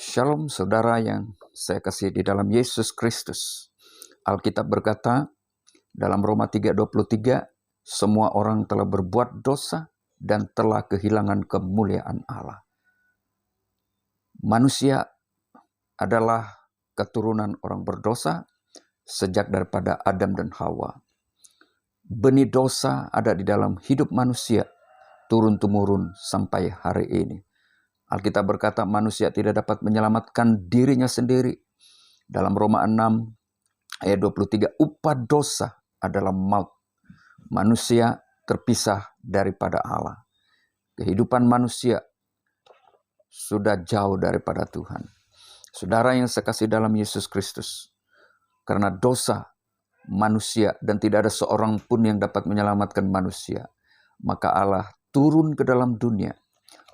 Shalom saudara yang saya kasih di dalam Yesus Kristus. Alkitab berkata dalam Roma 3:23, semua orang telah berbuat dosa dan telah kehilangan kemuliaan Allah. Manusia adalah keturunan orang berdosa sejak daripada Adam dan Hawa. Benih dosa ada di dalam hidup manusia turun-temurun sampai hari ini. Alkitab berkata manusia tidak dapat menyelamatkan dirinya sendiri. Dalam Roma 6 ayat 23, upah dosa adalah maut. Manusia terpisah daripada Allah. Kehidupan manusia sudah jauh daripada Tuhan. Saudara yang sekasih dalam Yesus Kristus, karena dosa manusia dan tidak ada seorang pun yang dapat menyelamatkan manusia, maka Allah turun ke dalam dunia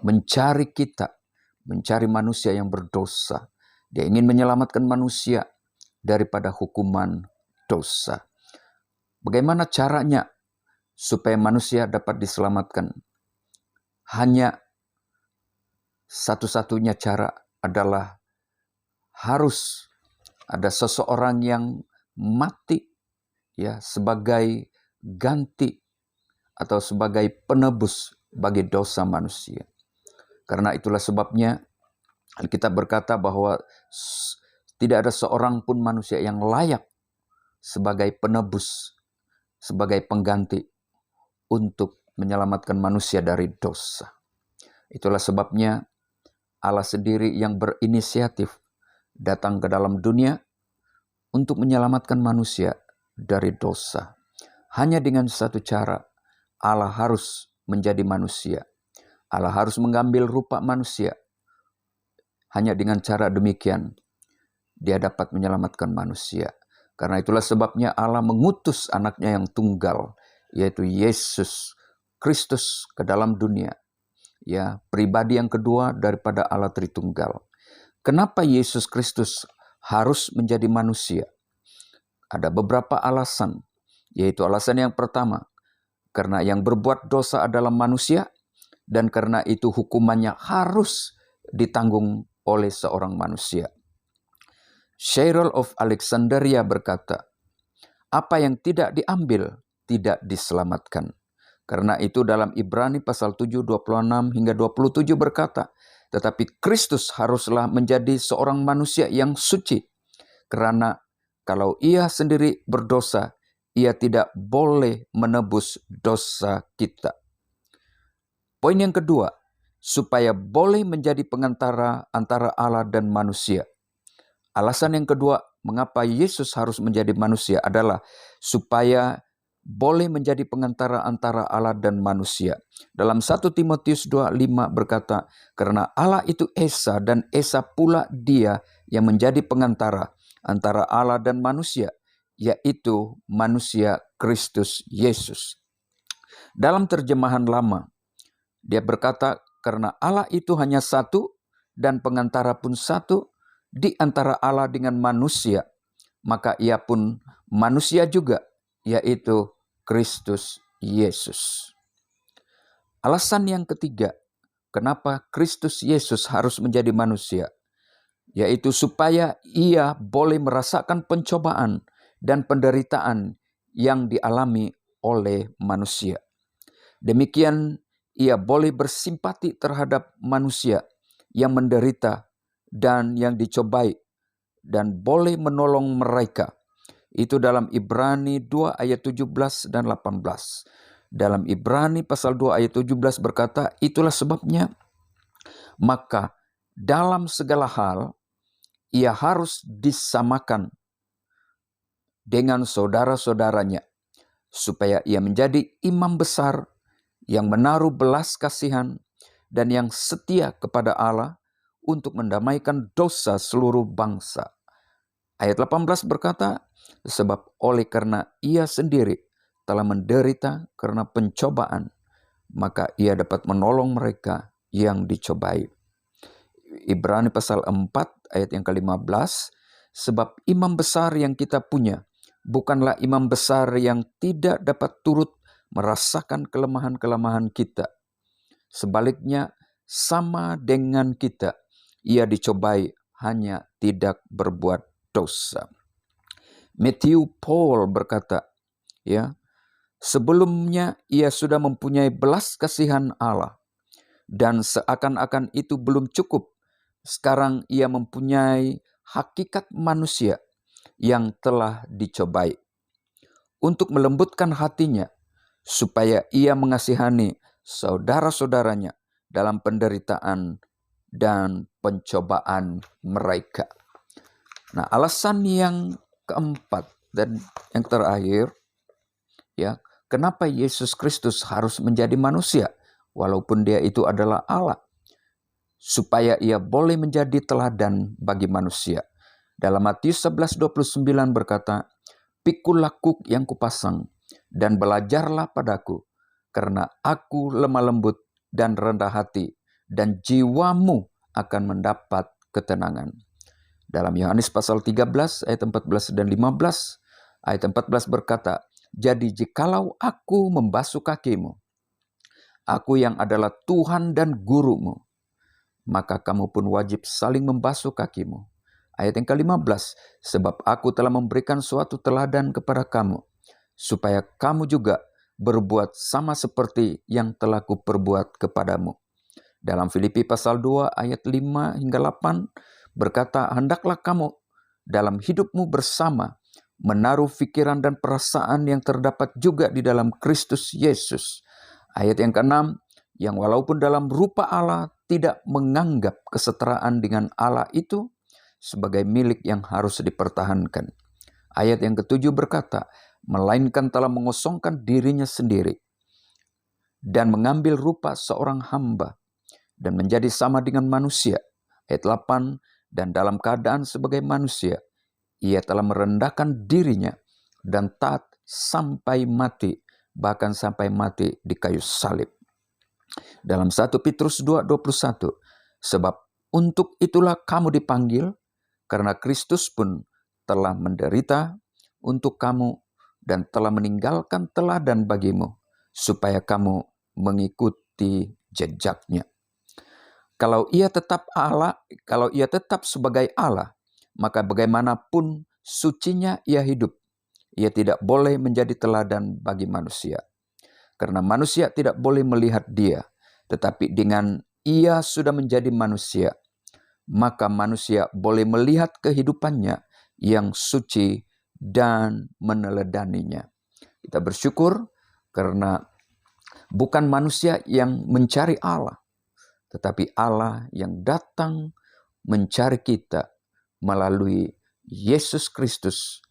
mencari kita, mencari manusia yang berdosa. Dia ingin menyelamatkan manusia daripada hukuman dosa. Bagaimana caranya supaya manusia dapat diselamatkan? Hanya satu-satunya cara adalah harus ada seseorang yang mati ya sebagai ganti atau sebagai penebus bagi dosa manusia. Karena itulah sebabnya Alkitab berkata bahwa tidak ada seorang pun manusia yang layak sebagai penebus, sebagai pengganti untuk menyelamatkan manusia dari dosa. Itulah sebabnya Allah sendiri yang berinisiatif datang ke dalam dunia untuk menyelamatkan manusia dari dosa. Hanya dengan satu cara, Allah harus menjadi manusia. Allah harus mengambil rupa manusia. Hanya dengan cara demikian, dia dapat menyelamatkan manusia. Karena itulah sebabnya Allah mengutus anaknya yang tunggal, yaitu Yesus Kristus ke dalam dunia. Ya, pribadi yang kedua daripada Allah Tritunggal. Kenapa Yesus Kristus harus menjadi manusia? Ada beberapa alasan, yaitu alasan yang pertama, karena yang berbuat dosa adalah manusia, dan karena itu hukumannya harus ditanggung oleh seorang manusia. Cyril of Alexandria berkata, apa yang tidak diambil tidak diselamatkan. Karena itu dalam Ibrani pasal 7, 26 hingga 27 berkata, tetapi Kristus haruslah menjadi seorang manusia yang suci. Karena kalau ia sendiri berdosa, ia tidak boleh menebus dosa kita. Poin yang kedua, supaya boleh menjadi pengantara antara Allah dan manusia. Alasan yang kedua, mengapa Yesus harus menjadi manusia adalah supaya boleh menjadi pengantara antara Allah dan manusia. Dalam 1 Timotius 2:5 berkata, karena Allah itu Esa dan Esa pula dia yang menjadi pengantara antara Allah dan manusia, yaitu manusia Kristus Yesus. Dalam terjemahan lama, dia berkata, karena Allah itu hanya satu dan pengantara pun satu di antara Allah dengan manusia, maka ia pun manusia juga, yaitu Kristus Yesus. Alasan yang ketiga, kenapa Kristus Yesus harus menjadi manusia, yaitu supaya ia boleh merasakan pencobaan dan penderitaan yang dialami oleh manusia. Demikian ia boleh bersimpati terhadap manusia yang menderita dan yang dicobai dan boleh menolong mereka. Itu dalam Ibrani 2 ayat 17 dan 18. Dalam Ibrani pasal 2 ayat 17 berkata, itulah sebabnya maka dalam segala hal ia harus disamakan dengan saudara-saudaranya supaya ia menjadi imam besar yang menaruh belas kasihan dan yang setia kepada Allah untuk mendamaikan dosa seluruh bangsa. Ayat 18 berkata, sebab oleh karena ia sendiri telah menderita karena pencobaan, maka ia dapat menolong mereka yang dicobai. Ibrani pasal 4 ayat yang ke-15, sebab imam besar yang kita punya bukanlah imam besar yang tidak dapat turut merasakan kelemahan-kelemahan kita. Sebaliknya, sama dengan kita, ia dicobai hanya tidak berbuat dosa. Matthew Paul berkata, ya, sebelumnya ia sudah mempunyai belas kasihan Allah, dan seakan-akan itu belum cukup, sekarang ia mempunyai hakikat manusia yang telah dicobai, untuk melembutkan hatinya, supaya ia mengasihani saudara-saudaranya dalam penderitaan dan pencobaan mereka. Nah, alasan yang keempat dan yang terakhir, ya, kenapa Yesus Kristus harus menjadi manusia walaupun dia itu adalah Allah? Supaya ia boleh menjadi teladan bagi manusia. Dalam Matius 11:29 berkata, "Pikulah kuk yang kupasang dan belajarlah padaku, karena aku lemah lembut dan rendah hati, dan jiwamu akan mendapat ketenangan." Dalam Yohanes pasal 13 ayat 14 dan 15, ayat 14 berkata, "Jadi jikalau aku membasuh kakimu, aku yang adalah Tuhan dan gurumu, maka kamu pun wajib saling membasuh kakimu." Ayat yang ke-15, "Sebab aku telah memberikan suatu teladan kepada kamu, supaya kamu juga berbuat sama seperti yang telah kuperbuat kepadamu." Dalam Filipi pasal 2 ayat 5 hingga 8 berkata, "Hendaklah kamu dalam hidupmu bersama menaruh pikiran dan perasaan yang terdapat juga di dalam Kristus Yesus." Ayat yang ke-6, "Yang walaupun dalam rupa Allah tidak menganggap kesetaraan dengan Allah itu sebagai milik yang harus dipertahankan." Ayat yang ke-7 berkata, "Melainkan telah mengosongkan dirinya sendiri dan mengambil rupa seorang hamba dan menjadi sama dengan manusia." Ayat 8, "Dan dalam keadaan sebagai manusia, ia telah merendahkan dirinya dan taat sampai mati, bahkan sampai mati di kayu salib." Dalam 1 Petrus 2:21, "Sebab untuk itulah kamu dipanggil, karena Kristus pun telah menderita untuk kamu dan telah meninggalkan teladan bagimu, supaya kamu mengikuti jejaknya." Kalau ia tetap sebagai Allah, maka bagaimanapun sucinya ia hidup, ia tidak boleh menjadi teladan bagi manusia. Karena manusia tidak boleh melihat dia, tetapi dengan ia sudah menjadi manusia, maka manusia boleh melihat kehidupannya yang suci dan meneladaninya. Kita bersyukur karena bukan manusia yang mencari Allah, tetapi Allah yang datang mencari kita melalui Yesus Kristus.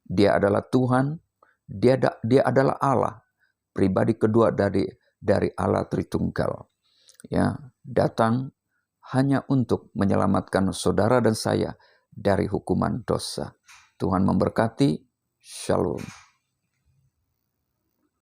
Dia adalah Tuhan, dia adalah Allah, pribadi kedua dari Allah Tritunggal. Ya, datang hanya untuk menyelamatkan saudara dan saya dari hukuman dosa. Tuhan memberkati. Shalom.